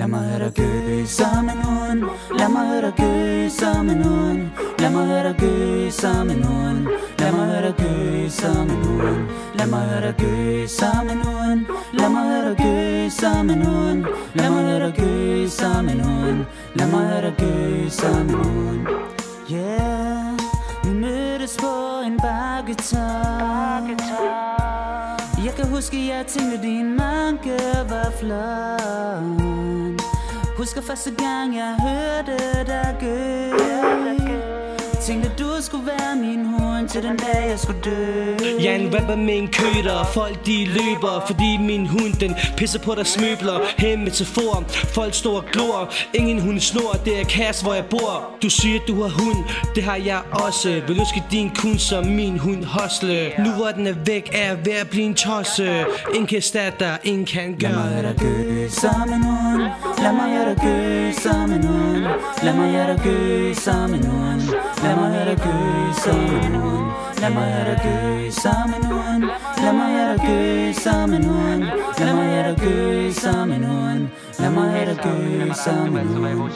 Lad mig have dig gø som en hund. Lad mig have dig gø som en hund. Lad mig have dig gø som en hund. Lad mig have dig gø som en hund. Lad mig have dig gø som en hund. Lad mig have dig gø som en hund. Lad mig have dig gø som en hund. Lad mig have dig gø som en hund. Yeah, vi mødtes på en bakketop. Jeg kan huske, jeg tænkte, din manke var flot. Husker første gang, jeg hørte dig gø. Tænkte, du skulle være min hund til den dag, jeg skulle dø. Jeg er en rapper med en køder. Folk de løber, fordi min hund den pisser på deres møbler. Her metafor, folk står og glor. Ingen hund snor, det er kaos, hvor jeg bor. Du siger, du har hund, det har jeg også. Vil ønske din kun som min hund hosle. Nu hvor den er væk, er jeg ved at blive en tosse. Ingen kan erstatte dig, ingen kan gøre. Lad mig have dig gø som en hund. Lad mig have dig gø som en hund. Lad mig have dig gø som en hund. Lad mig have dig gø som en hund. Lad mig have dig gø som en hund. Lad mig have dig gø som en hund. Lad mig have dig gø som en hund. Lad mig have dig gø som en hund.